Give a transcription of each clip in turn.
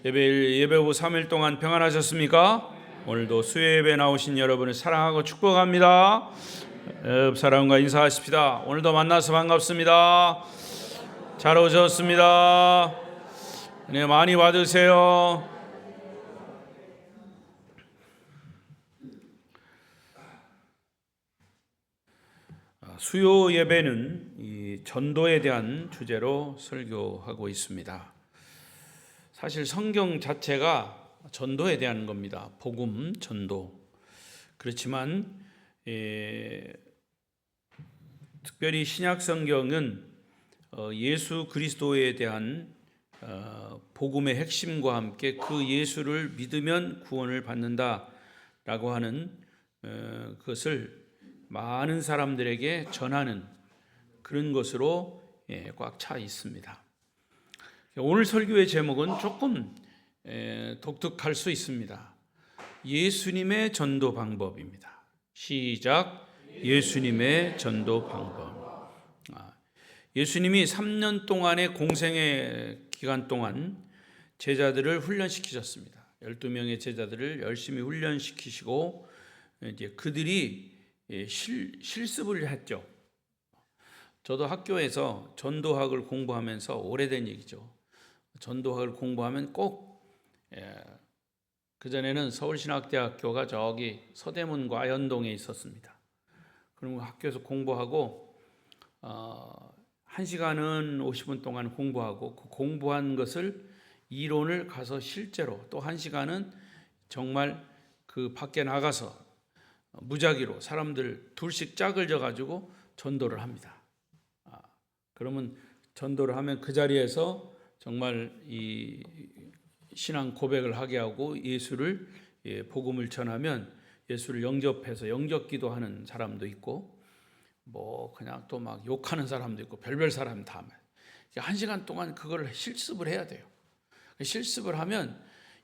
예배 후 3일 동안 평안하셨습니까? 오늘도 수요 예배 나오신 여러분을 사랑하고 축복합니다. 옆 사람과 인사하십시다. 오늘도 만나서 반갑습니다. 잘 오셨습니다. 네, 많이 받으세요. 수요 예배는 이 전도에 대한 주제로 설교하고 있습니다. 사실 성경 자체가 전도에 대한 겁니다. 복음, 전도. 그렇지만 특별히 신약 성경은 예수 그리스도에 대한 복음의 핵심과 함께 그 예수를 믿으면 구원을 받는다라고 하는 그것을 많은 사람들에게 전하는 그런 것으로 꽉 차 있습니다. 오늘 설교의 제목은 조금 독특할 수 있습니다. 예수님의 전도 방법입니다. 시작. 예수님의 전도 방법. 예수님이 3년 동안의 공생의 기간 동안 제자들을 훈련시키셨습니다. 12명의 제자들을 열심히 훈련시키시고 이제 그들이 실습을 했죠. 저도 학교에서 전도학을 공부하면서 오래된 얘기죠. 전도학을 공부하면 꼭 그전에는 서울신학대학교가 저기 서대문과 아현동에 있었습니다. 그럼 학교에서 공부하고 1시간은 50분 동안 공부하고 그 공부한 것을 이론을 가서 실제로 또 1시간은 정말 그 밖에 나가서 무작위로 사람들 둘씩 짝을 져가지고 전도를 합니다. 그러면 전도를 하면 그 자리에서 정말 이 신앙 고백을 하게 하고 예수를 복음을 전하면 예수를 영접해서 영접기도 하는 사람도 있고 뭐 그냥 또 막 욕하는 사람도 있고 별별 사람 다 하면 1시간 동안 그걸 실습을 해야 돼요. 실습을 하면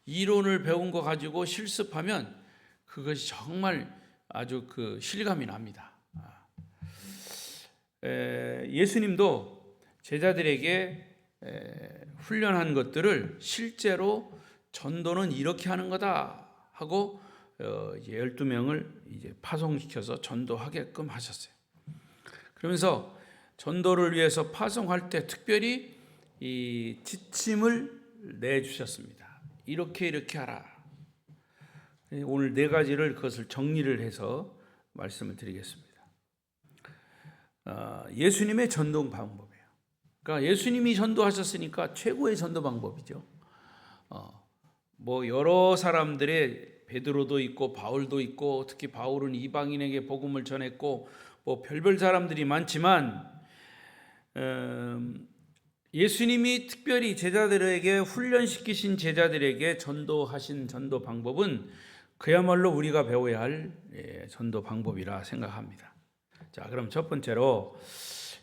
이론을 배운 거 가지고 실습하면 그것이 정말 아주 그 실감이 납니다. 예수님도 제자들에게 훈련한 것들을 실제로 전도는 이렇게 하는 거다 하고 12명을 이제 파송시켜서 전도하게끔 하셨어요. 그러면서 전도를 위해서 파송할 때 특별히 이 지침을 내주셨습니다. 이렇게 하라. 오늘 4가지를 그것을 정리를 해서 말씀을 드리겠습니다. 예수님의 전도 방법이에요. 그러니까 예수님이 전도하셨으니까 최고의 전도 방법이죠. 뭐 여러 사람들의 베드로도 있고 바울도 있고 특히 바울은 이방인에게 복음을 전했고 뭐 별별 사람들이 많지만 예수님이 특별히 제자들에게 훈련시키신 제자들에게 전도하신 전도 방법은 그야말로 우리가 배워야 할 전도 방법이라 생각합니다. 자, 그럼 첫 번째로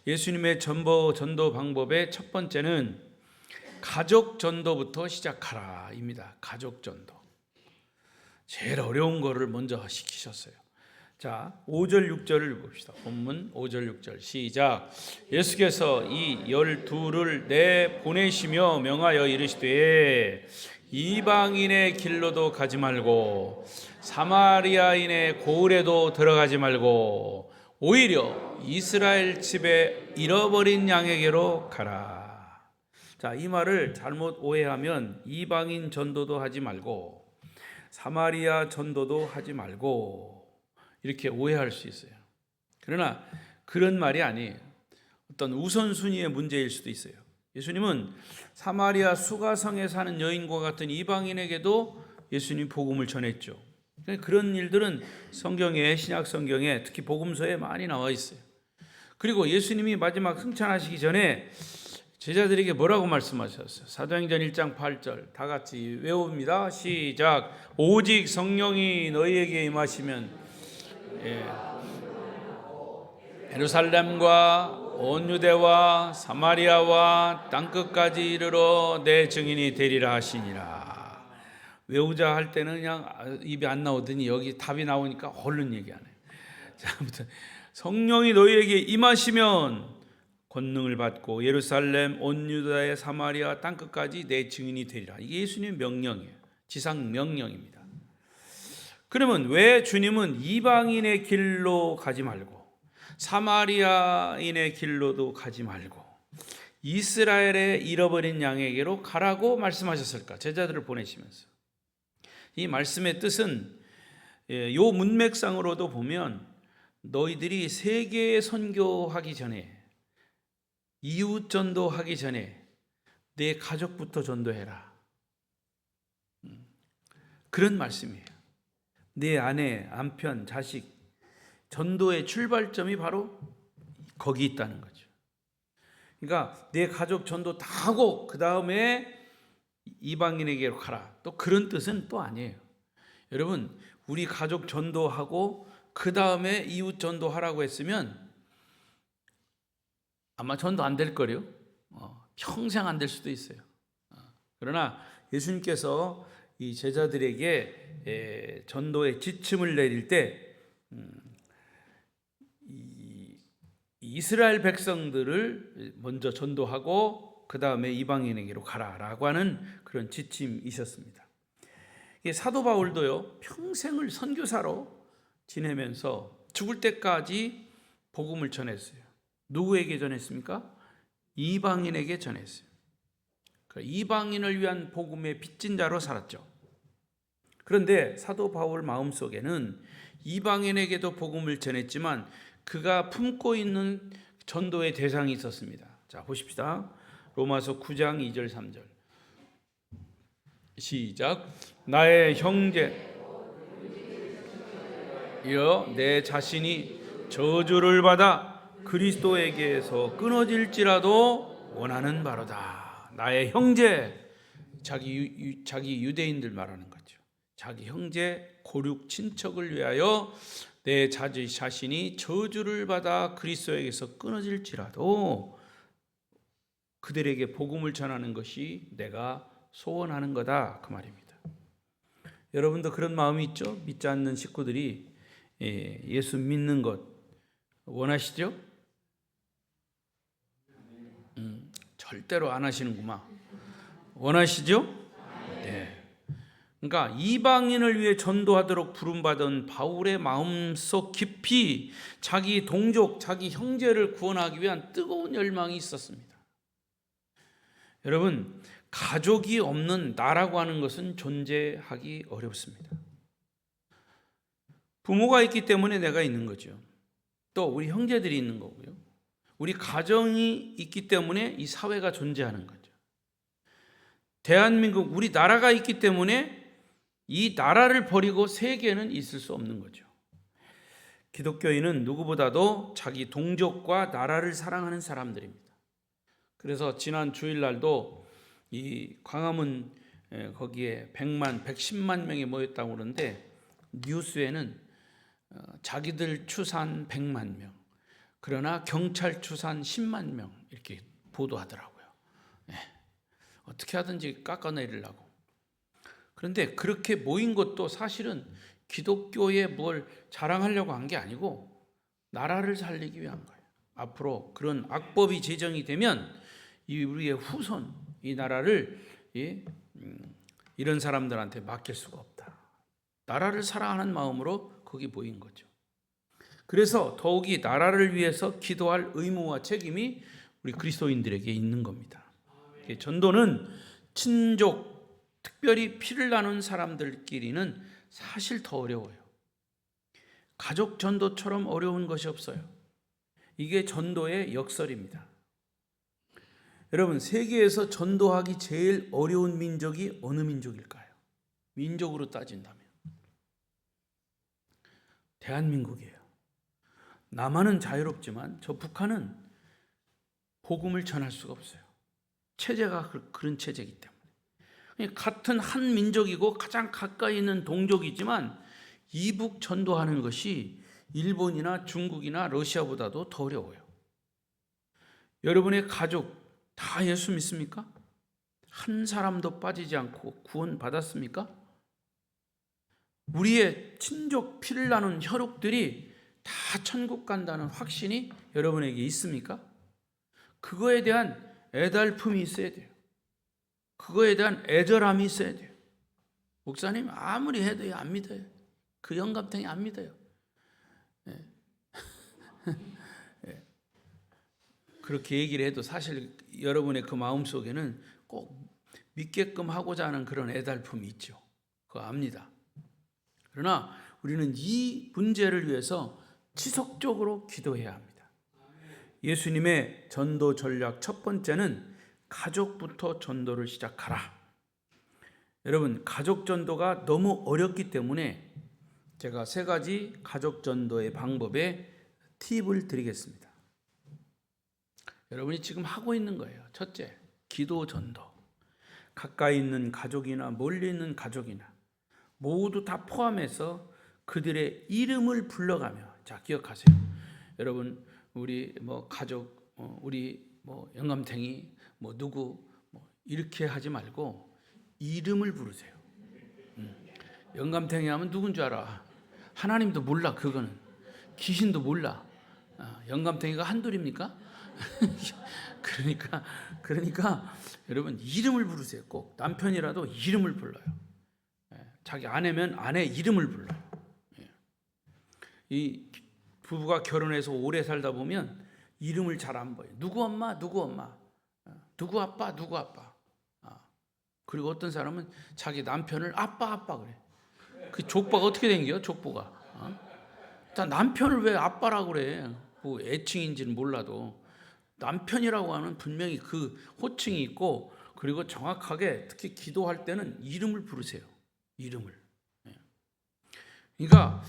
예수님의 전도 방법의 첫 번째는 가족 전도부터 시작하라입니다. 가족 전도. 제일 어려운 거를 먼저 시키셨어요. 자, 5절 6절을 봅시다. 본문 5절 6절 시작. 예수께서 이 12를 내보내시며 명하여 이르시되 이방인의 길로도 가지 말고 사마리아인의 고을에도 들어가지 말고 오히려 이스라엘 집에 잃어버린 양에게로 가라. 자, 이 말을 잘못 오해하면 이방인 전도도 하지 말고 사마리아 전도도 하지 말고 이렇게 오해할 수 있어요. 그러나 그런 말이 아니에요. 어떤 우선순위의 문제일 수도 있어요. 예수님은 사마리아 수가성에 사는 여인과 같은 이방인에게도 예수님 복음을 전했죠. 그런 일들은 성경에, 신약 성경에 특히 복음서에 많이 나와 있어요. 그리고 예수님이 마지막 승천하시기 전에 제자들에게 뭐라고 말씀하셨어요? 사도행전 1장 8절 다 같이 외웁니다. 시작. 오직 성령이 너희에게 임하시면 예루살렘과 온 유대와 사마리아와 땅끝까지 이르러 내 증인이 되리라 하시니라. 외우자 할 때는 그냥 입이 안 나오더니 여기 답이 나오니까 얼른 얘기하네. 자, 아무튼 성령이 너희에게 임하시면 권능을 받고 예루살렘 온 유다의 사마리아 땅끝까지 내 증인이 되리라. 이게 예수님의 명령이에요. 지상 명령입니다. 그러면 왜 주님은 이방인의 길로 가지 말고 사마리아인의 길로도 가지 말고 이스라엘의 잃어버린 양에게로 가라고 말씀하셨을까? 제자들을 보내시면서. 이 말씀의 뜻은 요 문맥상으로도 보면 너희들이 세계에 선교하기 전에, 이웃 전도하기 전에 내 가족부터 전도해라. 그런 말씀이에요. 내 아내, 남편, 자식 전도의 출발점이 바로 거기 있다는 거죠. 그러니까 내 가족 전도 다 하고 그 다음에 이방인에게로 가라. 또 그런 뜻은 또 아니에요. 여러분, 우리 가족 전도하고 그 다음에 이웃 전도하라고 했으면 아마 전도 안 될 거요. 평생 안 될 수도 있어요. 그러나 예수님께서 이 제자들에게 전도의 지침을 내릴 때 이스라엘 백성들을 먼저 전도하고 그 다음에 이방인에게로 가라라고 하는 그런 지침이셨습니다. 사도 바울도요, 평생을 선교사로 지내면서 죽을 때까지 복음을 전했어요. 누구에게 전했습니까? 이방인에게 전했어요. 이방인을 위한 복음의 빚진 자로 살았죠. 그런데 사도 바울 마음속에는 이방인에게도 복음을 전했지만 그가 품고 있는 전도의 대상이 있었습니다. 자, 보십시다. 로마서 9장 2절 3절. 시작. 나의 형제여, 내 자신이 저주를 받아 그리스도에게서 끊어질지라도 원하는 바로다. 나의 형제, 자기 유대인들 말하는 거죠. 자기 형제 고륙 친척을 위하여 내 자신이 저주를 받아 그리스도에게서 끊어질지라도 그들에게 복음을 전하는 것이 내가 소원하는 거다, 그 말입니다. 여러분도 그런 마음이 있죠? 믿지 않는 식구들이 예수 믿는 것 원하시죠? 절대로 안 하시는구만. 원하시죠? 네. 그러니까 이방인을 위해 전도하도록 부름받은 바울의 마음속 깊이 자기 동족, 자기 형제를 구원하기 위한 뜨거운 열망이 있었습니다. 여러분, 가족이 없는 나라고 하는 것은 존재하기 어렵습니다. 부모가 있기 때문에 내가 있는 거죠. 또 우리 형제들이 있는 거고요. 우리 가정이 있기 때문에 이 사회가 존재하는 거죠. 대한민국, 우리 나라가 있기 때문에 이 나라를 버리고 세계는 있을 수 없는 거죠. 기독교인은 누구보다도 자기 동족과 나라를 사랑하는 사람들입니다. 그래서 지난 주일날도 이 광화문 거기에 110만 명이 모였다고 그러는데 뉴스에는 자기들 추산 100만 명, 그러나 경찰 추산 10만 명 이렇게 보도하더라고요. 어떻게 하든지 깎아내리려고. 그런데 그렇게 모인 것도 사실은 기독교에 뭘 자랑하려고 한 게 아니고 나라를 살리기 위한 거예요. 앞으로 그런 악법이 제정이 되면 우리의 후손, 이 나라를 이런 사람들한테 맡길 수가 없다. 나라를 사랑하는 마음으로 거기 모인 거죠. 그래서 더욱이 나라를 위해서 기도할 의무와 책임이 우리 그리스도인들에게 있는 겁니다. 전도는 친족, 특별히 피를 나눈 사람들끼리는 사실 더 어려워요. 가족 전도처럼 어려운 것이 없어요. 이게 전도의 역설입니다. 여러분, 세계에서 전도하기 제일 어려운 민족이 어느 민족일까요? 민족으로 따진다면 대한민국이에요. 남한은 자유롭지만 저 북한은 복음을 전할 수가 없어요. 체제가 그런 체제이기 때문에. 같은 한 민족이고 가장 가까이 있는 동족이지만 이북 전도하는 것이 일본이나 중국이나 러시아보다도 더 어려워요. 여러분의 가족 다 예수 믿습니까? 한 사람도 빠지지 않고 구원 받았습니까? 우리의 친족 피를 나눈 혈육들이 다 천국 간다는 확신이 여러분에게 있습니까? 그거에 대한 애달픔이 있어야 돼요. 그거에 대한 애절함이 있어야 돼요. 목사님 아무리 해도 안 믿어요. 그 영감탱이 안 믿어요. 예. 예. 그렇게 얘기를 해도 사실 여러분의 그 마음속에는 꼭 믿게끔 하고자 하는 그런 애달픔이 있죠. 그거 압니다. 그러나 우리는 이 문제를 위해서 지속적으로 기도해야 합니다. 예수님의 전도 전략 첫 번째는 가족부터 전도를 시작하라. 여러분, 가족 전도가 너무 어렵기 때문에 제가 3가지 가족 전도의 방법에 팁을 드리겠습니다. 여러분이 지금 하고 있는 거예요. 첫째, 기도 전도. 가까이 있는 가족이나 멀리 있는 가족이나 모두 다 포함해서 그들의 이름을 불러가며, 자, 기억하세요. 여러분, 우리 가족, 우리 영감탱이, 누구, 이렇게 하지 말고 이름을 부르세요. 영감탱이 하면 누군 줄 알아? 하나님도 몰라. 그거는 귀신도 몰라. 영감탱이가 한둘입니까? 그러니까 여러분 이름을 부르세요. 꼭 남편이라도 이름을 불러요. 자기 아내면 아내 이름을 불러요. 이 부부가 결혼해서 오래 살다 보면 이름을 잘 안 보여요. 누구 엄마, 누구 엄마, 누구 아빠, 누구 아빠. 그리고 어떤 사람은 자기 남편을 아빠 그래. 그 족보가 어떻게 된겨? 족보가. 남편을 왜 아빠라고 그래? 뭐 애칭인지는 몰라도 남편이라고 하는 분명히 그 호칭이 있고, 그리고 정확하게 특히 기도할 때는 이름을 부르세요. 이름을. 그러니까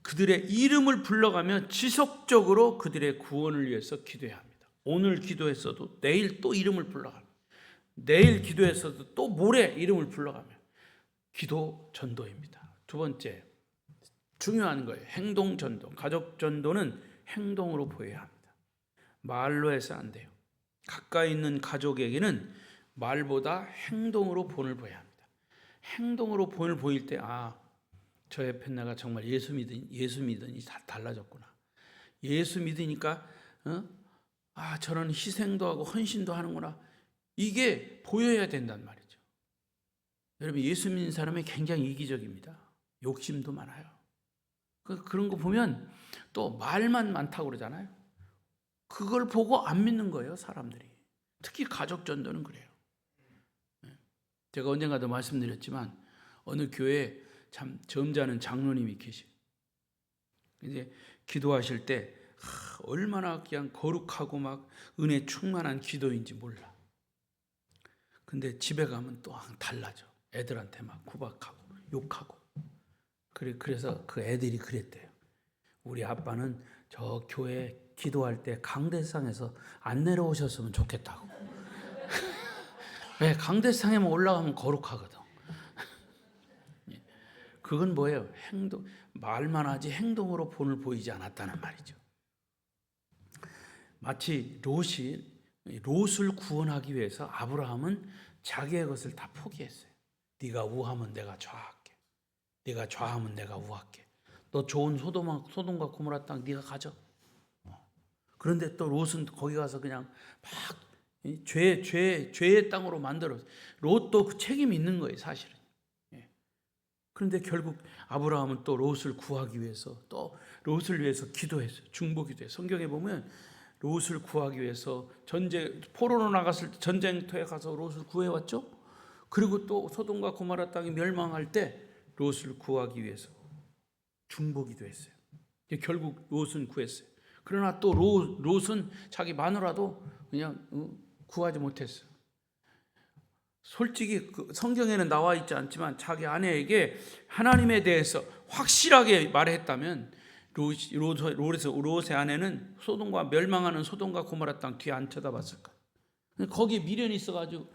그들의 이름을 불러가며 지속적으로 그들의 구원을 위해서 기도해야 합니다. 오늘 기도했어도 내일 또 이름을 불러가며, 내일 기도했어도 또 모레 이름을 불러가며 기도 전도입니다. 두 번째, 중요한 거예요. 행동 전도. 가족 전도는 행동으로 보여야 합니다. 말로 해서 안 돼요. 가까이 있는 가족에게는 말보다 행동으로 본을 보여야 합니다. 행동으로 본을 보일 때, 저 옆에 내가 정말 예수 믿으니 다 달라졌구나. 예수 믿으니까 저런 희생도 하고 헌신도 하는구나. 이게 보여야 된단 말이죠. 여러분, 예수 믿는 사람이 굉장히 이기적입니다. 욕심도 많아요. 그런 거 보면 또 말만 많다고 그러잖아요. 그걸 보고 안 믿는 거예요, 사람들이. 특히 가족 전도는 그래요. 제가 언젠가도 말씀드렸지만 어느 교회에 참 점잖은 장로님이 계시고, 이제 기도하실 때 얼마나 그냥 거룩하고 막 은혜 충만한 기도인지 몰라. 근데 집에 가면 또 달라져. 애들한테 막 구박하고 욕하고. 그래서 그 애들이 그랬대요. 우리 아빠는 저 교회 기도할 때 강대상에서 안 내려오셨으면 좋겠다고. 왜? 강대상에만 올라가면 거룩하거든. 그건 뭐예요? 행동, 말만 하지 행동으로 본을 보이지 않았다는 말이죠. 마치 롯을 구원하기 위해서 아브라함은 자기의 것을 다 포기했어요. 네가 우하면 내가 좌할게. 네가 좌하면 내가 우할게. 너 좋은 소돔과 고모라 땅 네가 가져. 그런데 또 롯은 거기 가서 그냥 막 죄의 땅으로 만들었어요. 롯도 그 책임이 있는 거예요, 사실은. 그런데 결국 아브라함은 또 롯을 구하기 위해서, 또 롯을 위해서 기도했어요. 중보기도해요. 성경에 보면 롯을 구하기 위해서 포로로 나갔을 때 전쟁터에 가서 롯을 구해왔죠. 그리고 또 소돔과 고모라 땅이 멸망할 때 롯을 구하기 위해서 중보기도했어요. 결국 롯은 구했어요. 그러나 또 롯은 자기 마누라도 그냥 구하지 못했어요. 솔직히 성경에는 나와 있지 않지만 자기 아내에게 하나님에 대해서 확실하게 말했다면 롯의 아내는 멸망하는 소돔과 고모라 땅 뒤에 안 쳐다봤을 거예요. 거기에 미련이 있어가지고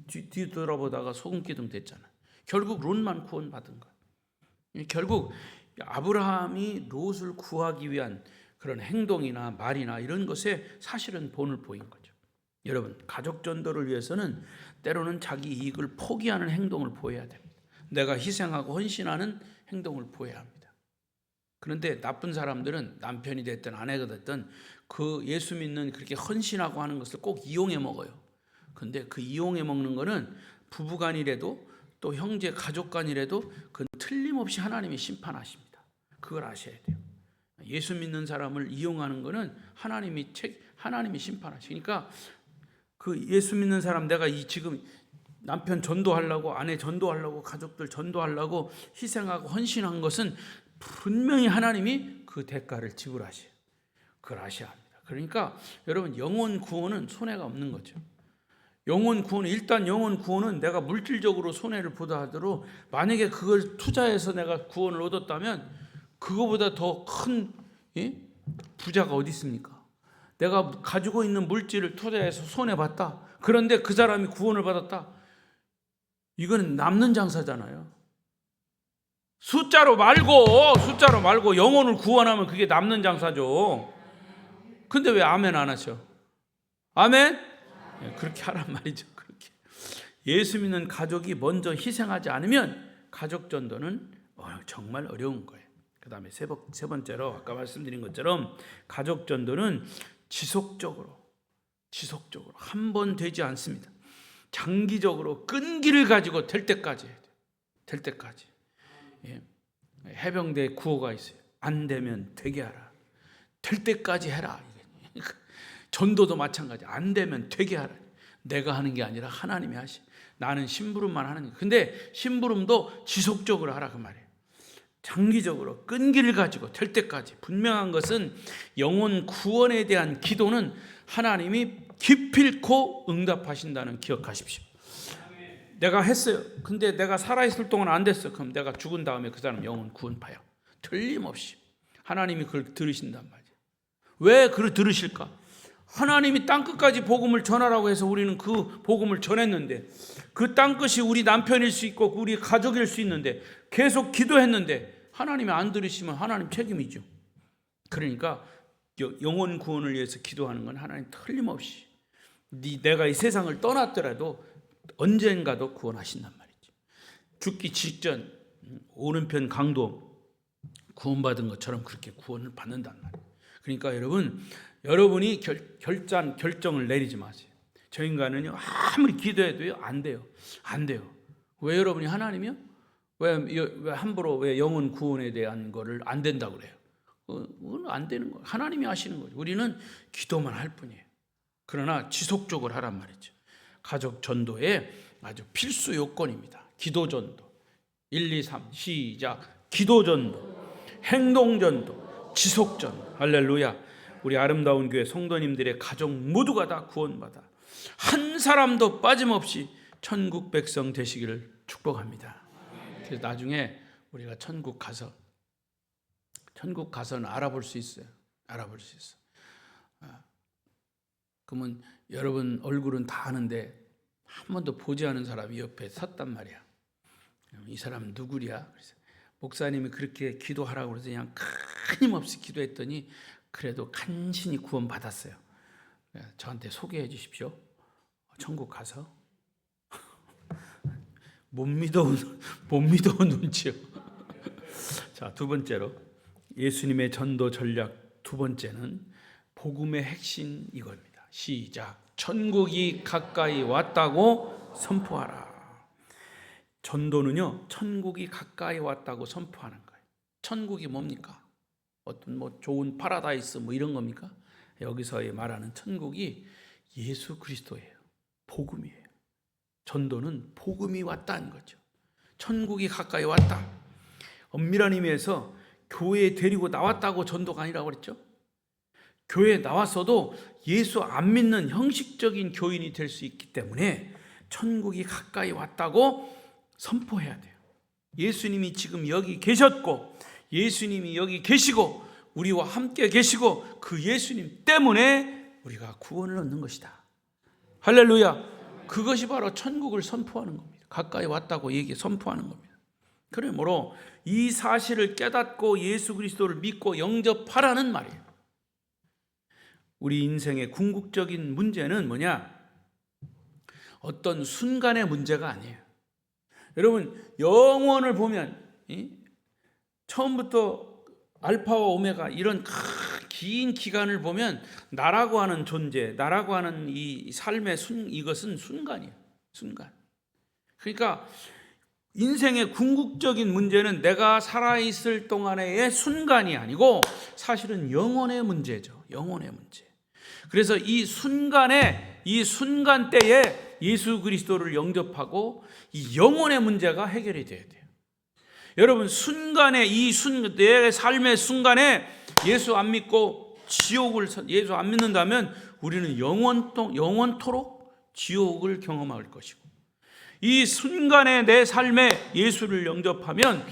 뒤돌아보다가 소금기둥 됐잖아요. 결국 롯만 구원받은 거예요. 결국 아브라함이 롯을 구하기 위한 그런 행동이나 말이나 이런 것에 사실은 본을 보인 거죠. 여러분, 가족 전도를 위해서는 때로는 자기 이익을 포기하는 행동을 보여야 됩니다. 내가 희생하고 헌신하는 행동을 보여야 합니다. 그런데 나쁜 사람들은 남편이 됐든 아내가 됐든 그 예수 믿는 그렇게 헌신하고 하는 것을 꼭 이용해 먹어요. 근데 그 이용해 먹는 거는 부부간이라도 또 형제 가족간이라도 그건 틀림없이 하나님이 심판하십니다. 그걸 아셔야 돼요. 예수 믿는 사람을 이용하는 거는 하나님이 심판하시니까 그 예수 믿는 사람 내가 지금 남편 전도하려고 아내 전도하려고 가족들 전도하려고 희생하고 헌신한 것은 분명히 하나님이 그 대가를 지불하셔요. 그걸 아셔야 합니다. 그러니까 여러분 영혼 구원은 손해가 없는 거죠. 영혼 구원은 내가 물질적으로 손해를 보다 하더라도 만약에 그걸 투자해서 내가 구원을 얻었다면 그거보다 더 큰 부자가 어디 있습니까? 내가 가지고 있는 물질을 투자해서 손해봤다. 그런데 그 사람이 구원을 받았다. 이거는 남는 장사잖아요. 숫자로 말고 영혼을 구원하면 그게 남는 장사죠. 근데 왜 아멘 안 하셔? 아멘? 그렇게 하란 말이죠. 그렇게 예수 믿는 가족이 먼저 희생하지 않으면 가족 전도는 정말 어려운 거예요. 그 다음에 세 번째로 아까 말씀드린 것처럼 가족 전도는 지속적으로 한 번 되지 않습니다. 장기적으로 끈기를 가지고 될 때까지 해야 돼요. 될 때까지. 해병대 구호가 있어요. 안 되면 되게 하라. 될 때까지 해라. 전도도 마찬가지. 안 되면 되게 하라. 내가 하는 게 아니라 하나님이 하시. 나는 심부름만 하는 거예요. 근데 심부름도 지속적으로 하라 그 말이에요. 장기적으로 끈기를 가지고 될 때까지. 분명한 것은 영혼 구원에 대한 기도는 하나님이 기필코 응답하신다는 기억하십시오. 내가 했어요. 근데 내가 살아있을 동안 안 됐어. 그럼 내가 죽은 다음에 그 사람 영혼 구원파요. 틀림없이 하나님이 그걸 들으신단 말이에요. 왜 그걸 들으실까? 하나님이 땅끝까지 복음을 전하라고 해서 우리는 그 복음을 전했는데 그 땅끝이 우리 남편일 수 있고 우리 가족일 수 있는데 계속 기도했는데 하나님이 안 들으시면 하나님 책임이죠. 그러니까 영혼 구원을 위해서 기도하는 건 하나님 틀림없이 내가 이 세상을 떠났더라도 언젠가도 구원하신단 말이죠. 죽기 직전 오른편 강도 구원받은 것처럼 그렇게 구원을 받는단 말이에요. 그러니까 여러분이 결정을 내리지 마세요. 저 인간은요 아무리 기도해도요 안 돼요. 왜 여러분이 하나님이요? 왜 함부로 왜 영혼 구원에 대한 거를 안 된다고 그래요? 그건 안 되는 거예요. 하나님이 하시는 거죠. 우리는 기도만 할 뿐이에요. 그러나 지속적으로 하란 말이죠. 가족 전도의 아주 필수 요건입니다. 기도 전도. 1, 2, 3 시작. 기도 전도, 행동 전도, 지속 전도. 할렐루야. 우리 아름다운 교회 성도님들의 가족 모두가 다 구원받아 한 사람도 빠짐없이 천국 백성 되시기를 축복합니다. 그래서 나중에 우리가 천국 가서는 알아볼 수 있어요. 그러면 여러분 얼굴은 다 아는데 한 번도 보지 않은 사람이 옆에 섰단 말이야. 이 사람은 누구랴? 그래서 목사님이 그렇게 기도하라고 그래서 그냥 끊임없이 기도했더니 그래도 간신히 구원받았어요. 저한테 소개해 주십시오. 천국 가서 못 믿어온 눈치요. 자, 두 번째로 예수님의 전도 전략 두 번째는 복음의 핵심 이겁니다. 시작. 천국이 가까이 왔다고 선포하라. 전도는요, 천국이 가까이 왔다고 선포하는 거예요. 천국이 뭡니까? 어떤 좋은 파라다이스 이런 겁니까? 여기서 말하는 천국이 예수 그리스도예요. 복음이에요. 전도는 복음이 왔다는 거죠. 천국이 가까이 왔다. 엄밀한 의미에서 교회에 데리고 나왔다고 전도가 아니라고 그랬죠. 교회에 나왔어도 예수 안 믿는 형식적인 교인이 될 수 있기 때문에 천국이 가까이 왔다고 선포해야 돼요. 예수님이 지금 여기 계셨고 예수님이 여기 계시고 우리와 함께 계시고 그 예수님 때문에 우리가 구원을 얻는 것이다. 할렐루야. 그것이 바로 천국을 선포하는 겁니다. 가까이 왔다고 선포하는 겁니다. 그러므로 이 사실을 깨닫고 예수 그리스도를 믿고 영접하라는 말이에요. 우리 인생의 궁극적인 문제는 뭐냐? 어떤 순간의 문제가 아니에요. 여러분 영원을 보면 처음부터 알파와 오메가 이런 긴 기간을 보면 나라고 하는 존재, 나라고 하는 이 삶의 이것은 순간이에요. 순간. 그러니까 인생의 궁극적인 문제는 내가 살아있을 동안의 순간이 아니고 사실은 영혼의 문제죠. 영혼의 문제. 그래서 이 순간대에 예수 그리스도를 영접하고 이 영혼의 문제가 해결이 돼야 돼요. 여러분, 내 삶의 순간에 예수 안 믿고 예수 안 믿는다면 우리는 영원토록 지옥을 경험할 것이고, 이 순간에 내 삶에 예수를 영접하면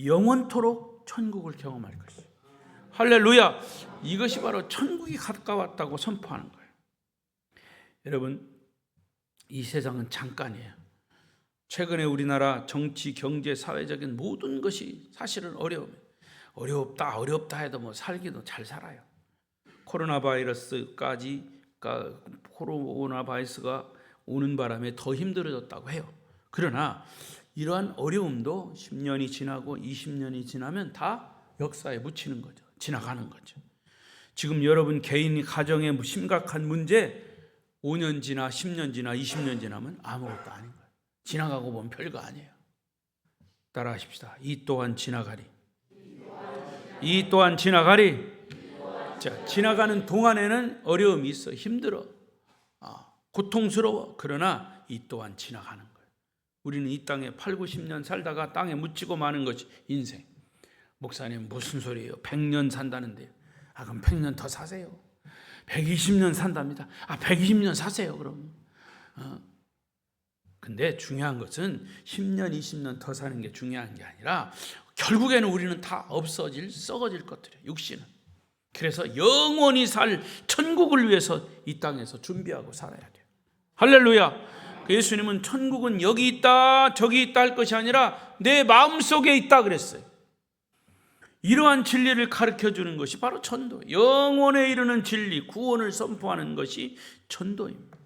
영원토록 천국을 경험할 것이에요. 할렐루야! 이것이 바로 천국이 가까웠다고 선포하는 거예요. 여러분, 이 세상은 잠깐이에요. 최근에 우리나라 정치, 경제, 사회적인 모든 것이 사실은 어렵다 해도 살기도 잘 살아요. 코로나 바이러스가 오는 바람에 더 힘들어졌다고 해요. 그러나 이러한 어려움도 10년이 지나고 20년이 지나면 다 역사에 묻히는 거죠. 지나가는 거죠. 지금 여러분 개인 가정의 심각한 문제 5년 지나 10년 지나 20년 지나면 아무것도 아닌 거예요. 지나가고 보면 별거 아니에요. 따라하십시다. 이 또한 지나가리. 이 또한 지나가리. 자, 지나가는 동안에는 어려움이 있어. 힘들어. 고통스러워. 그러나 이 또한 지나가는 거예요. 우리는 이 땅에 8, 90년 살다가 땅에 묻히고 마는 것이 인생. 목사님 무슨 소리예요? 100년 산다는데요. 그럼 100년 더 사세요. 120년 산답니다. 120년 사세요. 그럼. 근데 중요한 것은 10년, 20년 더 사는 게 중요한 게 아니라 결국에는 우리는 다 썩어질 것들이에요. 육신은. 그래서 영원히 살 천국을 위해서 이 땅에서 준비하고 살아야 돼요. 할렐루야. 예수님은 천국은 여기 있다 저기 있다 할 것이 아니라 내 마음속에 있다 그랬어요. 이러한 진리를 가르쳐주는 것이 바로 전도, 영원에 이르는 진리, 구원을 선포하는 것이 전도입니다.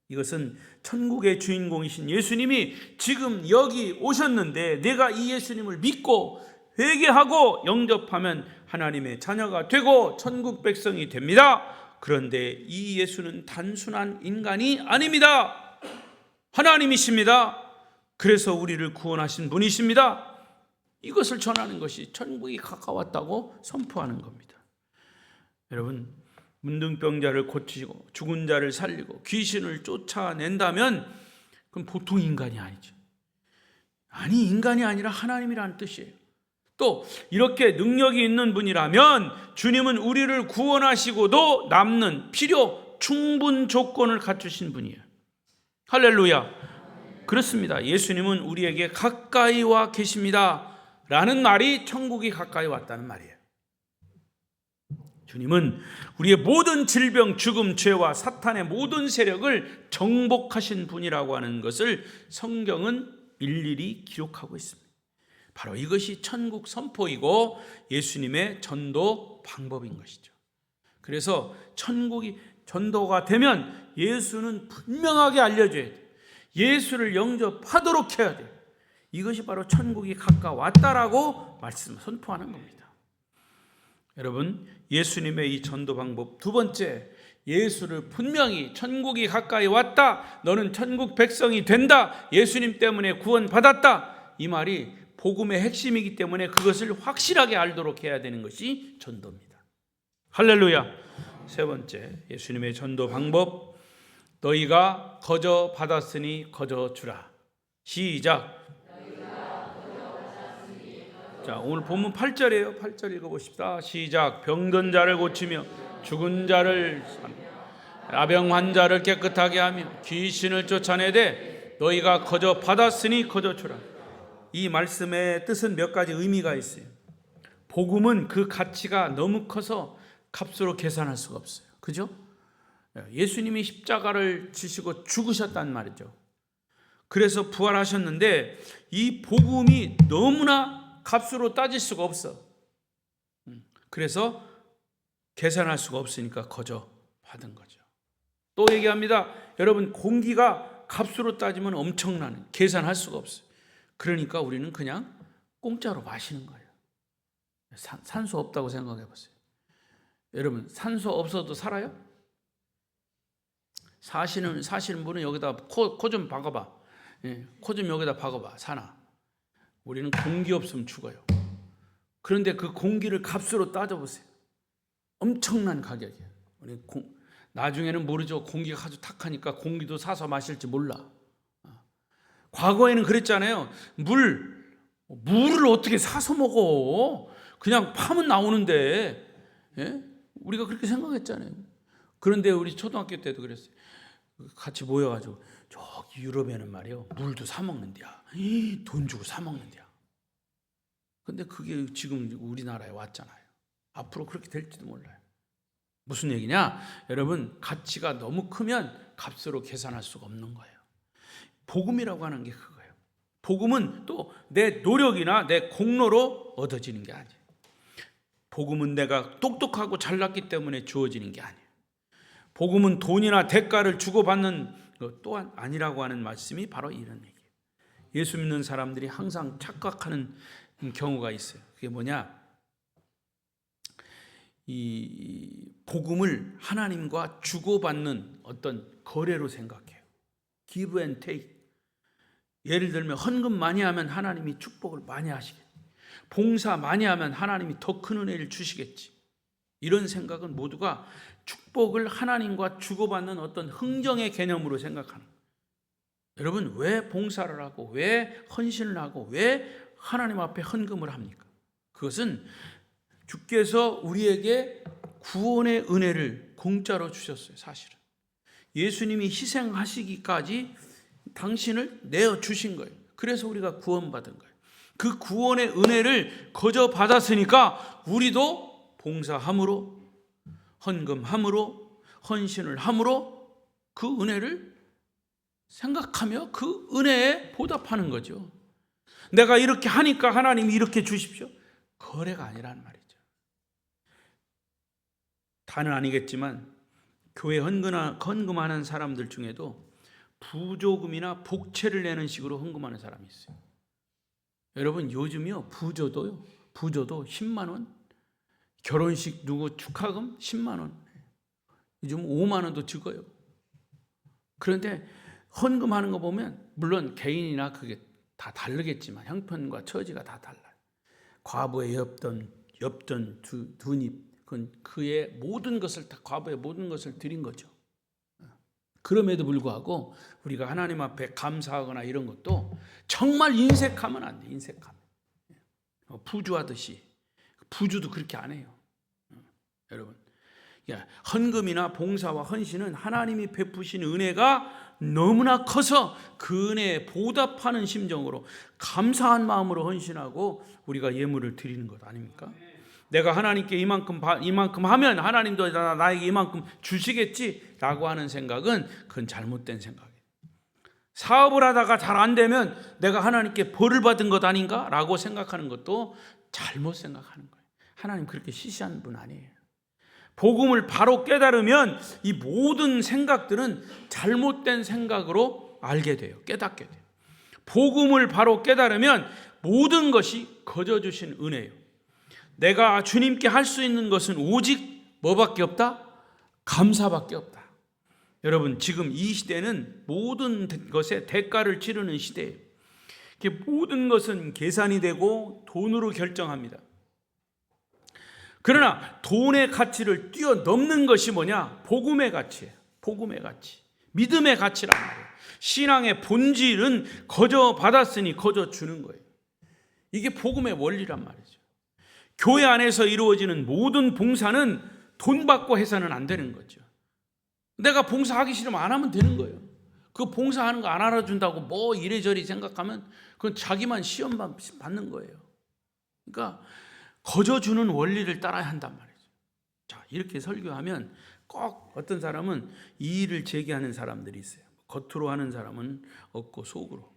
이것은 천국의 주인공이신 예수님이 지금 여기 오셨는데 내가 이 예수님을 믿고 회개하고 영접하면 하나님의 자녀가 되고 천국 백성이 됩니다. 그런데 이 예수는 단순한 인간이 아닙니다. 하나님이십니다. 그래서 우리를 구원하신 분이십니다. 이것을 전하는 것이 천국이 가까웠다고 선포하는 겁니다. 여러분, 문둥병자를 고치고 죽은 자를 살리고 귀신을 쫓아낸다면 그건 보통 인간이 아니죠. 아니, 인간이 아니라 하나님이라는 뜻이에요. 또 이렇게 능력이 있는 분이라면 주님은 우리를 구원하시고도 남는 필요 충분 조건을 갖추신 분이에요. 할렐루야. 그렇습니다. 예수님은 우리에게 가까이 와 계십니다 라는 말이 천국이 가까이 왔다는 말이에요. 주님은 우리의 모든 질병, 죽음, 죄와 사탄의 모든 세력을 정복하신 분이라고 하는 것을 성경은 일일이 기록하고 있습니다. 바로 이것이 천국 선포이고 예수님의 전도 방법인 것이죠. 그래서 천국이 전도가 되면 예수는 분명하게 알려줘야 돼요. 예수를 영접하도록 해야 돼요. 이것이 바로 천국이 가까웠다라고 선포하는 겁니다. 여러분, 예수님의 이 전도 방법 두 번째, 예수를 분명히 천국이 가까이 왔다, 너는 천국 백성이 된다, 예수님 때문에 구원받았다, 이 말이 복음의 핵심이기 때문에 그것을 확실하게 알도록 해야 되는 것이 전도입니다. 할렐루야. 세 번째, 예수님의 전도 방법, 너희가 거저 받았으니 거저 주라. 시작. 자, 오늘 본문 8절이에요. 8절 읽어보십시다. 시작. 병든 자를 고치며 죽은 자를 나병 환자를 깨끗하게 하며 귀신을 쫓아내되 너희가 거저 받았으니 거저 주라. 이 말씀의 뜻은 몇 가지 의미가 있어요. 복음은 그 가치가 너무 커서 값으로 계산할 수가 없어요. 그죠? 예수님이 십자가를 지시고 죽으셨단 말이죠. 그래서 부활하셨는데 이 복음이 너무나 값으로 따질 수가 없어. 그래서 계산할 수가 없으니까 거저 받은 거죠. 또 얘기합니다. 여러분, 공기가 값으로 따지면 엄청나는, 계산할 수가 없어요. 그러니까 우리는 그냥 공짜로 마시는 거예요. 산소 없다고 생각해 보세요. 여러분, 산소 없어도 살아요? 사시는 분은 여기다 코 좀 박아봐. 코 좀 여기다 박아봐. 사나. 우리는 공기 없으면 죽어요. 그런데 그 공기를 값으로 따져보세요. 엄청난 가격이에요. 나중에는 모르죠. 공기가 아주 탁하니까 공기도 사서 마실지 몰라. 과거에는 그랬잖아요. 물을 어떻게 사서 먹어? 그냥 파면 나오는데. 예? 우리가 그렇게 생각했잖아요. 그런데 우리 초등학교 때도 그랬어요. 같이 모여가지고 저기 유럽에는 말이요, 물도 사 먹는데야. 돈 주고 사 먹는데야. 근데 그게 지금 우리나라에 왔잖아요. 앞으로 그렇게 될지도 몰라요. 무슨 얘기냐? 여러분, 가치가 너무 크면 값으로 계산할 수가 없는 거예요. 복음이라고 하는 게 그거예요. 복음은 또 내 노력이나 내 공로로 얻어지는 게 아니에요. 복음은 내가 똑똑하고 잘났기 때문에 주어지는 게 아니에요. 복음은 돈이나 대가를 주고받는 것 또한 아니라고 하는 말씀이 바로 이런 얘기예요. 예수 믿는 사람들이 항상 착각하는 경우가 있어요. 그게 뭐냐? 이 복음을 하나님과 주고받는 어떤 거래로 생각해요. Give and take. 예를 들면 헌금 많이 하면 하나님이 축복을 많이 하시겠지. 봉사 많이 하면 하나님이 더 큰 은혜를 주시겠지. 이런 생각은 모두가 축복을 하나님과 주고받는 어떤 흥정의 개념으로 생각하는 거예요. 여러분, 왜 봉사를 하고 왜 헌신을 하고 왜 하나님 앞에 헌금을 합니까? 그것은 주께서 우리에게 구원의 은혜를 공짜로 주셨어요. 사실은 예수님이 희생하시기까지 당신을 내어주신 거예요. 그래서 우리가 구원받은 거예요. 그 구원의 은혜를 거저 받았으니까 우리도 봉사함으로, 헌금함으로, 헌신을 함으로 그 은혜를 생각하며 그 은혜에 보답하는 거죠. 내가 이렇게 하니까 하나님이 이렇게 주십시오. 거래가 아니란 말이죠. 다는 아니겠지만 교회 헌금하는 사람들 중에도 부조금이나 복채를 내는 식으로 헌금하는 사람이 있어요. 여러분, 요즘요 부조도 10만 원, 결혼식 누구 축하금 10만 원, 요즘 5만 원도 적어요. 그런데 헌금하는 거 보면 물론 개인이나 그게 다 다르겠지만 형편과 처지가 다 달라요. 과부의 엽전 두닙, 그건 그의 모든 것을 다 과부의 모든 것을 드린 거죠. 그럼에도 불구하고 우리가 하나님 앞에 감사하거나 이런 것도 정말 인색하면 안 돼. 인색하면 부주하듯이. 부주도 그렇게 안 해요. 여러분, 헌금이나 봉사와 헌신은 하나님이 베푸신 은혜가 너무나 커서 그 은혜에 보답하는 심정으로 감사한 마음으로 헌신하고 우리가 예물을 드리는 것 아닙니까? 내가 하나님께 이만큼 하면 하나님도 나에게 이만큼 주시겠지라고 하는 생각은 그건 잘못된 생각이에요. 사업을 하다가 잘 안 되면 내가 하나님께 벌을 받은 것 아닌가라고 생각하는 것도 잘못 생각하는 거예요. 하나님 그렇게 시시한 분 아니에요. 복음을 바로 깨달으면 이 모든 생각들은 잘못된 생각으로 알게 돼요. 깨닫게 돼요. 복음을 바로 깨달으면 모든 것이 거저 주신 은혜예요. 내가 주님께 할 수 있는 것은 오직 뭐밖에 없다? 감사밖에 없다. 여러분, 지금 이 시대는 모든 것에 대가를 치르는 시대예요. 모든 것은 계산이 되고 돈으로 결정합니다. 그러나 돈의 가치를 뛰어넘는 것이 뭐냐? 복음의 가치예요. 복음의 가치. 믿음의 가치란 말이에요. 신앙의 본질은 거저 받았으니 거저 주는 거예요. 이게 복음의 원리란 말이죠. 교회 안에서 이루어지는 모든 봉사는 돈 받고 해서는 안 되는 거죠. 내가 봉사하기 싫으면 안 하면 되는 거예요. 그 봉사하는 거 안 알아준다고 뭐 이래저래 생각하면 그건 자기만 시험 받는 거예요. 그러니까 거저 주는 원리를 따라야 한단 말이죠. 자, 이렇게 설교하면 꼭 어떤 사람은 이의를 제기하는 사람들이 있어요. 겉으로 하는 사람은 없고 속으로.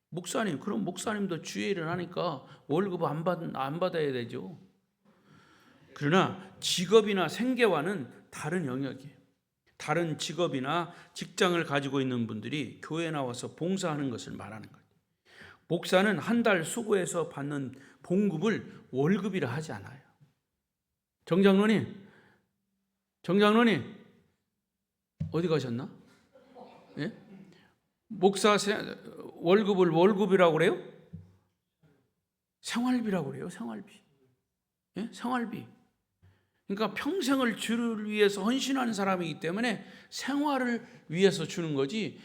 목사님, 그럼 목사님도 주의 일을 하니까 월급 안 받아야 되죠. 그러나 직업이나 생계와는 다른 영역이에요. 다른 직업이나 직장을 가지고 있는 분들이 교회에 나와서 봉사하는 것을 말하는 거예요. 목사는 한 달 수고해서 받는 봉급을 월급이라 하지 않아요. 정장로님 어디 가셨나? 예? 목사 월급을 월급이라고 그래요? 생활비라고 그래요. 생활비. 예? 생활비. 그러니까 평생을 주를 위해서 헌신하는 사람이기 때문에 생활을 위해서 주는 거지.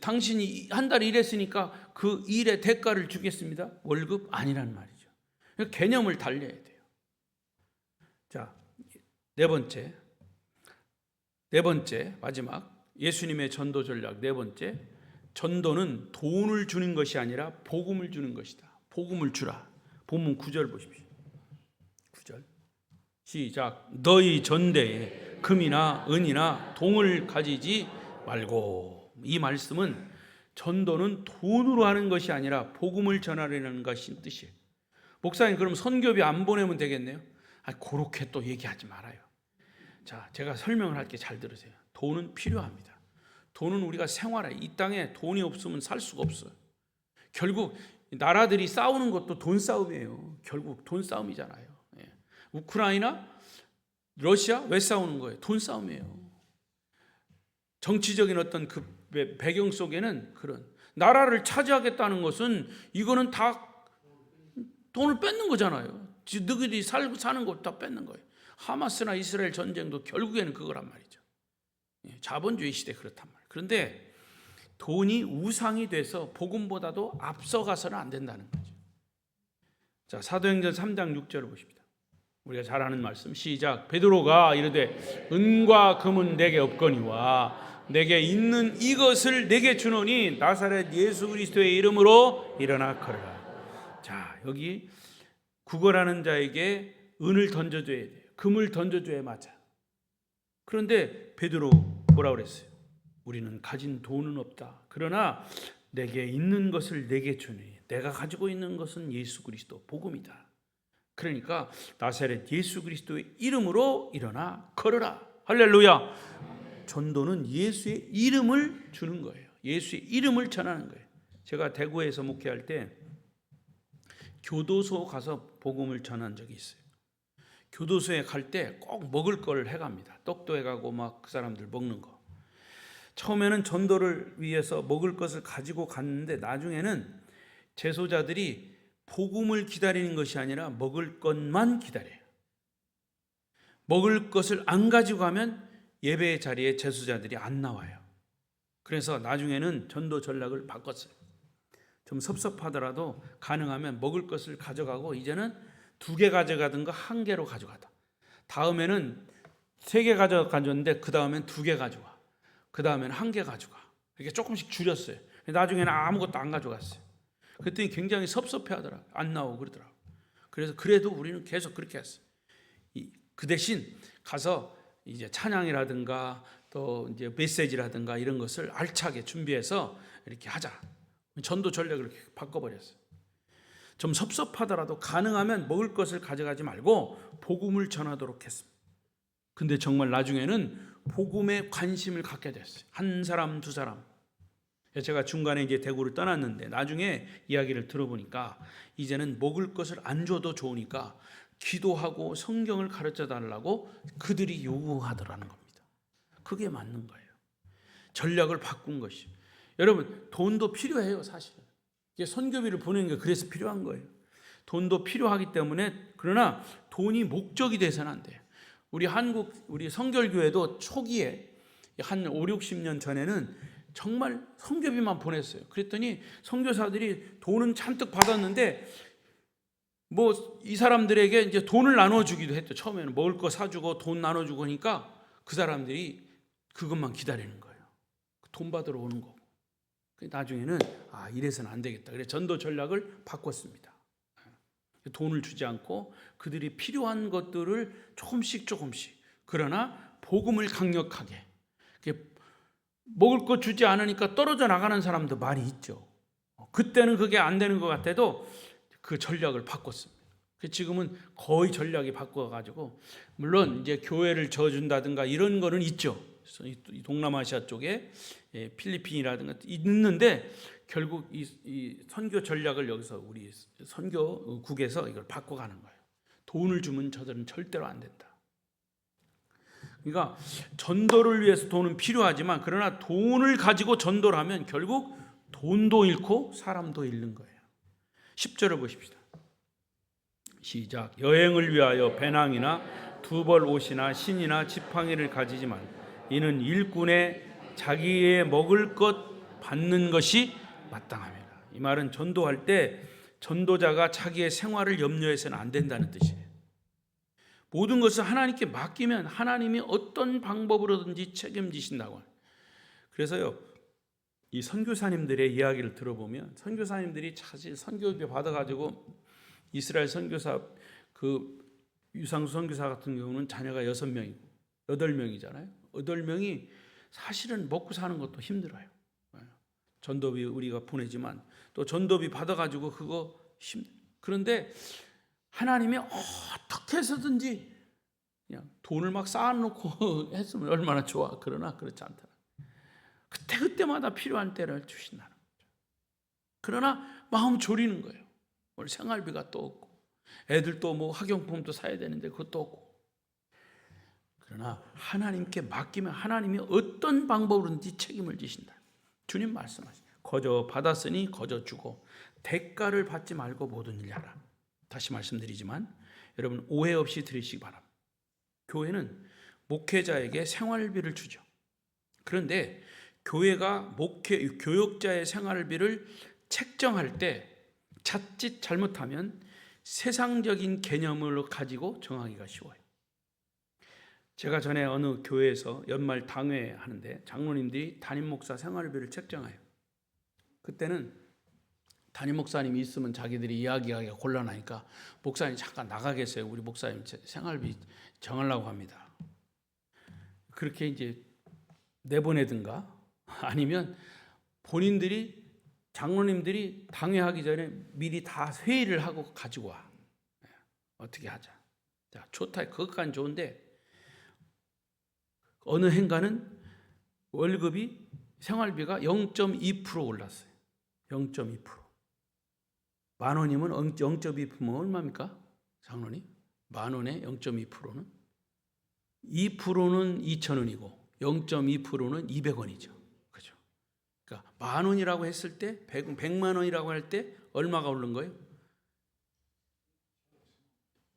당신이 한 달 일했으니까 그 일의 대가를 주겠습니다. 월급 아니란 말이죠. 그러니까 개념을 달려야 돼요. 자, 네 번째 마지막 예수님의 전도 전략 네 번째, 전도는 돈을 주는 것이 아니라 복음을 주는 것이다. 복음을 주라. 본문 9절 보십시오. 9절 시작. 너희 전대에 금이나 은이나 동을 가지지 말고. 이 말씀은 전도는 돈으로 하는 것이 아니라 복음을 전하려는 것인 뜻이에요. 목사님 그럼 선교비 안 보내면 되겠네요? 그렇게 또 얘기하지 말아요. 자, 제가 설명을 할게. 잘 들으세요. 돈은 필요합니다. 돈은 우리가 생활해. 이 땅에 돈이 없으면 살 수가 없어요. 결국 나라들이 싸우는 것도 돈 싸움이에요. 결국 돈 싸움이잖아요. 예. 우크라이나, 러시아 왜 싸우는 거예요? 돈 싸움이에요. 정치적인 어떤 그 배경 속에는 그런 나라를 차지하겠다는 것은 이거는 다 돈을 뺏는 거잖아요. 너희들이 사는 것 다 뺏는 거예요. 하마스나 이스라엘 전쟁도 결국에는 그거란 말이죠. 자본주의 시대 그렇단 말이에요. 그런데 돈이 우상이 돼서 복음보다도 앞서가서는 안 된다는 거죠. 자, 사도행전 3장 6절을 보십니다. 우리가 잘 아는 말씀 시작. 베드로가 이르되 은과 금은 내게 없거니와 내게 있는 이것을 내게 주노니 나사렛 예수 그리스도의 이름으로 일어나 걸으라. 자, 여기 구걸하는 자에게 은을 던져줘야 돼요. 금을 던져줘야 맞아. 그런데 베드로 뭐라고 그랬어요? 우리는 가진 돈은 없다. 그러나 내게 있는 것을 내게 주니 내가 가지고 있는 것은 예수 그리스도 복음이다. 그러니까 나사렛 예수 그리스도의 이름으로 일어나 걸어라. 할렐루야. 전도는 예수의 이름을 주는 거예요. 예수의 이름을 전하는 거예요. 제가 대구에서 목회할 때 교도소 가서 복음을 전한 적이 있어요. 교도소에 갈 때 꼭 먹을 걸 해갑니다. 떡도 해가고 막 그 사람들 먹는 거. 처음에는 전도를 위해서 먹을 것을 가지고 갔는데 나중에는 제소자들이 복음을 기다리는 것이 아니라 먹을 것만 기다려요. 먹을 것을 안 가지고 가면 예배의 자리에 제소자들이 안 나와요. 그래서 나중에는 전도 전략을 바꿨어요. 좀 섭섭하더라도 가능하면 먹을 것을 가져가고 이제는 2개 가져가든가 1개로 가져가다. 다음에는 3개 가져갔는데 그 다음엔 2개 가져가. 그 다음에는 1개 가져가. 이렇게 조금씩 줄였어요. 나중에는 아무것도 안 가져갔어요. 그랬더니 굉장히 섭섭해하더라고요. 안 나오고 그러더라고요. 그래서 그래도 우리는 계속 그렇게 했어요. 그 대신 가서 이제 찬양이라든가 또 이제 메시지라든가 이런 것을 알차게 준비해서 이렇게 하자. 전도 전략을 이렇게 바꿔버렸어요. 좀 섭섭하더라도 가능하면 먹을 것을 가져가지 말고 복음을 전하도록 했습니다. 근데 정말 나중에는 복음에 관심을 갖게 됐어요. 1사람, 2사람. 제가 중간에 이제 대구를 떠났는데 나중에 이야기를 들어보니까 이제는 먹을 것을 안 줘도 좋으니까 기도하고 성경을 가르쳐 달라고 그들이 요구하더라는 겁니다. 그게 맞는 거예요. 전략을 바꾼 것이. 여러분, 돈도 필요해요, 사실은. 이게 선교비를 보내는 게 그래서 필요한 거예요. 돈도 필요하기 때문에. 그러나 돈이 목적이 돼서는 안 돼요. 우리 성결교회도 초기에 한 5, 60년 전에는 정말 선교비만 보냈어요. 그랬더니 선교사들이 돈은 잔뜩 받았는데 뭐 이 사람들에게 이제 돈을 나눠주기도 했죠. 처음에는 먹을 거 사주고 돈 나눠주고 하니까 그 사람들이 그것만 기다리는 거예요. 돈 받으러 오는 거고. 나중에는 이래서는 안 되겠다. 그래서 전도 전략을 바꿨습니다. 돈을 주지 않고 그들이 필요한 것들을 조금씩 그러나 복음을 강력하게. 먹을 거 주지 않으니까 떨어져 나가는 사람도 많이 있죠. 그때는 그게 안 되는 것 같아도 그 전략을 바꿨습니다. 지금은 거의 전략이 바꿔가지고 물론 이제 교회를 져준다든가 이런 거는 있죠. 이 동남아시아 쪽에 필리핀이라든가 있는데 결국 이 선교 전략을 여기서 우리 선교국에서 이걸 바꿔가는 거예요. 돈을 주면 저들은 절대로 안 된다. 그러니까 전도를 위해서 돈은 필요하지만 그러나 돈을 가지고 전도를 하면 결국 돈도 잃고 사람도 잃는 거예요. 10절을 보십시다. 시작. 여행을 위하여 배낭이나 두벌 옷이나 신이나 지팡이를 가지지 말. 이는 일꾼의 자기의 먹을 것 받는 것이 마땅합니다. 이 말은 전도할 때 전도자가 자기의 생활을 염려해서는 안 된다는 뜻이에요. 모든 것을 하나님께 맡기면 하나님이 어떤 방법으로든지 책임지신다고. 그래서요, 이 선교사님들의 이야기를 들어보면 선교사님들이 사실 선교비 받아가지고 이스라엘 선교사 그 유상수 선교사 같은 경우는 자녀가 6명이고 8명이잖아요. 8명이 사실은 먹고 사는 것도 힘들어요. 전도비 우리가 보내지만 또 전도비 받아가지고 그거 그런데 하나님이 어떻게 해서든지 그냥 돈을 막 쌓아놓고 했으면 얼마나 좋아. 그러나 그렇지 않더라. 그때마다 필요한 때를 주신다는 거죠. 그러나 마음 졸이는 거예요. 오늘 생활비가 또 없고 애들도 뭐 학용품도 사야 되는데 그것도 없고. 그러나 하나님께 맡기면 하나님이 어떤 방법으로든지 책임을 지신다. 주님 말씀하시죠. 거저 받았으니 거저 주고 대가를 받지 말고 모든 일 하라. 다시 말씀드리지만 여러분 오해 없이 들으시기 바랍니다. 교회는 목회자에게 생활비를 주죠. 그런데 교회가 교역자의 생활비를 책정할 때 자칫 잘못하면 세상적인 개념을 가지고 정하기가 쉬워요. 제가 전에 어느 교회에서 연말 당회 하는데 장로님들이 담임 목사 생활비를 책정해요. 그때는 담임 목사님이 있으면 자기들이 이야기하기가 곤란하니까 목사님 잠깐 나가 계세요. 우리 목사님 생활비 정하려고 합니다. 그렇게 이제 내보내든가 아니면 본인들이 장로님들이 당회하기 전에 미리 다 회의를 하고 가지고 와. 어떻게 하자. 자, 좋다. 그것까지는 좋은데 어느 행가는 월급이 생활비가 0.2% 올랐어요. 0.2%. 만 원이면 0.2%면 얼마입니까? 장로님? 만 원에 0.2%는? 2%는 2,000원이고 0.2%는 200원이죠. 그죠? 그러니까 만 원이라고 했을 때 100만 원이라고 할 때 얼마가 오른 거예요?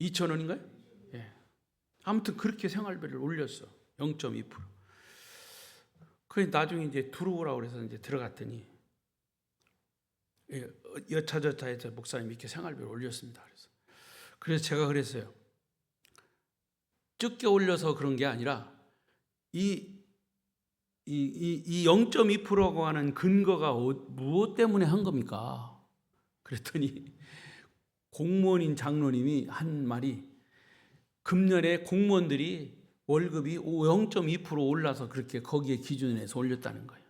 2,000원인가요? 예. 아무튼 그렇게 생활비를 올렸어. 0.2%. 그래 나중에 이제 들어오라고 그래서 이제 들어갔더니 여차저차해서 목사님 이렇게 생활비를 올렸습니다. 그래서 제가 그랬어요. 적게 올려서 그런 게 아니라 이 0.2%라고 하는 근거가 무엇 때문에 한 겁니까? 그랬더니 공무원인 장로님이 한 말이 금년에 공무원들이 월급이 0.2% 올라서 그렇게 거기에 기준에서 올렸다는 거예요.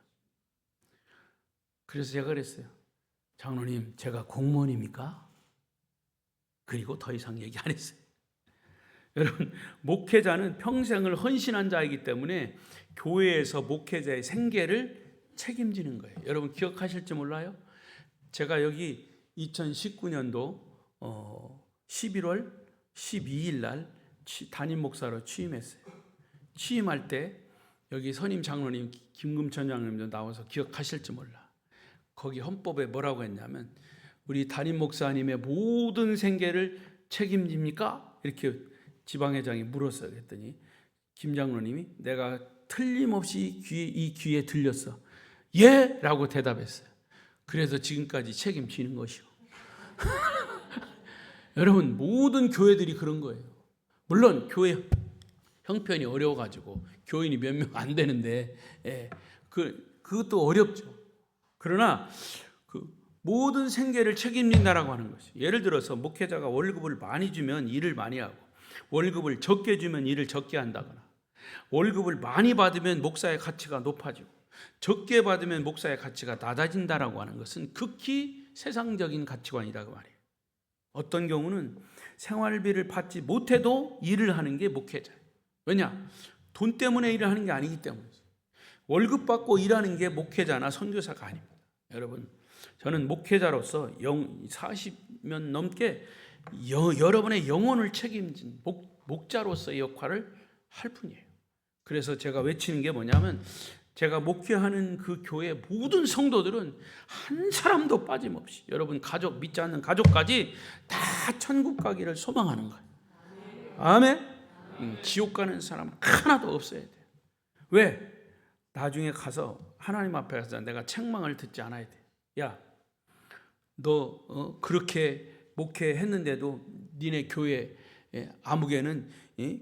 그래서 제가 그랬어요. 장로님, 제가 공무원입니까? 그리고 더 이상 얘기 안 했어요. 여러분, 목회자는 평생을 헌신한 자이기 때문에 교회에서 목회자의 생계를 책임지는 거예요. 여러분 기억하실지 몰라요? 제가 여기 2019년도 11월 12일 날 담임 목사로 취임했어요. 취임할 때 여기 선임 장로님 김금천 장로님도 나와서 기억하실지 몰라. 거기 헌법에 뭐라고 했냐면 우리 담임 목사님의 모든 생계를 책임집니까? 이렇게 지방회장이 물었어요. 그랬더니 김 장로님이 내가 틀림없이 이 귀에 들렸어. 예! 라고 대답했어요. 그래서 지금까지 책임지는 것이요. 여러분 모든 교회들이 그런 거예요. 물론 교회 형편이 어려워가지고 교인이 몇 명 안 되는데 그것도 어렵죠. 그러나 그 모든 생계를 책임진다라고 하는 것이 예를 들어서 목회자가 월급을 많이 주면 일을 많이 하고 월급을 적게 주면 일을 적게 한다거나 월급을 많이 받으면 목사의 가치가 높아지고 적게 받으면 목사의 가치가 낮아진다라고 하는 것은 극히 세상적인 가치관이라고 말해요. 어떤 경우는 생활비를 받지 못해도 일을 하는 게 목회자예요. 왜냐? 돈 때문에 일을 하는 게 아니기 때문이죠. 월급 받고 일하는 게 목회자나 선교사가 아닙니다. 여러분 저는 목회자로서 40년 넘게 여러분의 영혼을 책임진 목자로서의 역할을 할 뿐이에요. 그래서 제가 외치는 게 뭐냐면, 제가 목회하는 그 교회 모든 성도들은 한 사람도 빠짐없이, 여러분 가족, 믿지 않는 가족까지 다 천국 가기를 소망하는 거예요. 아멘. 지옥 가는 사람 하나도 없어야 돼요. 왜? 나중에 가서 하나님 앞에 가서 내가 책망을 듣지 않아야 돼. 야, 너 그렇게 목회했는데도 니네 교회 아무개는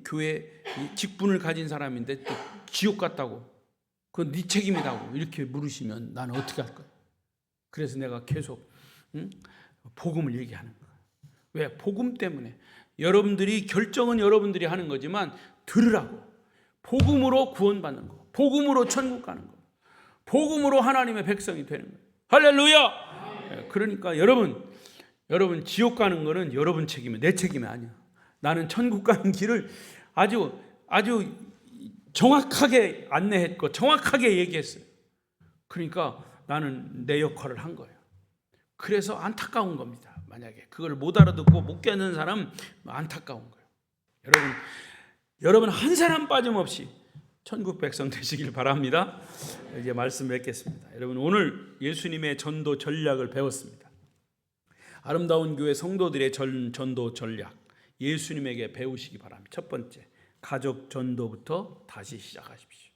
교회 직분을 가진 사람인데 또 지옥 갔다고, 그건 네 책임이라고 이렇게 물으시면 나는 어떻게 할 거야? 그래서 내가 계속 복음을 얘기하는 거야. 왜? 복음 때문에. 여러분들이 결정은 여러분들이 하는 거지만 들으라고. 복음으로 구원받는 거, 복음으로 천국 가는 거, 복음으로 하나님의 백성이 되는 거예요. 할렐루야. 그러니까 여러분 지옥 가는 거는 여러분 책임이에요. 내 책임이 아니야. 나는 천국 가는 길을 아주 정확하게 안내했고 정확하게 얘기했어요. 그러니까 나는 내 역할을 한 거예요. 그래서 안타까운 겁니다. 만약에 그걸 못 알아듣고 못 깨는 사람 안타까운 거예요. 여러분 한 사람 빠짐없이 천국 백성 되시길 바랍니다. 이제 말씀 맺겠습니다. 여러분, 오늘 예수님의 전도 전략을 배웠습니다. 아름다운 교회 성도들의 전도 전략, 예수님에게 배우시기 바랍니다. 첫 번째, 가족 전도부터 다시 시작하십시오.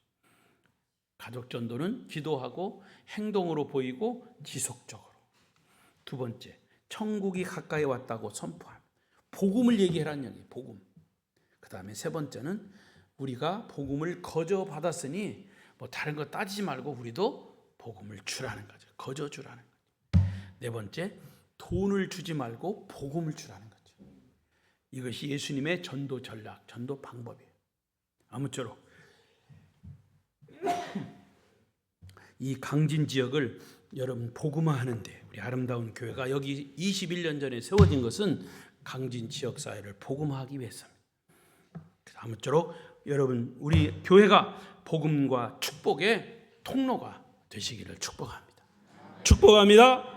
가족 전도는 기도하고 행동으로 보이고 지속적으로. 두 번째, 천국이 가까이 왔다고 선포함. 복음을 얘기하라는 얘기예요. 복음. 그 다음에 세 번째는 우리가 복음을 거저 받았으니 뭐 다른 거 따지지 말고 우리도 복음을 주라는 거죠. 거저 주라는 거죠. 네 번째, 돈을 주지 말고 복음을 주라는 거죠. 이것이 예수님의 전도 전략, 전도 방법이에요. 아무쪼록 이 강진 지역을 여러분 복음화하는데, 우리 아름다운 교회가 여기 21년 전에 세워진 것은 강진 지역 사회를 복음화하기 위해서입니다. 아무쪼록 여러분, 우리 교회가 복음과 축복의 통로가 되시기를 축복합니다. 축복합니다.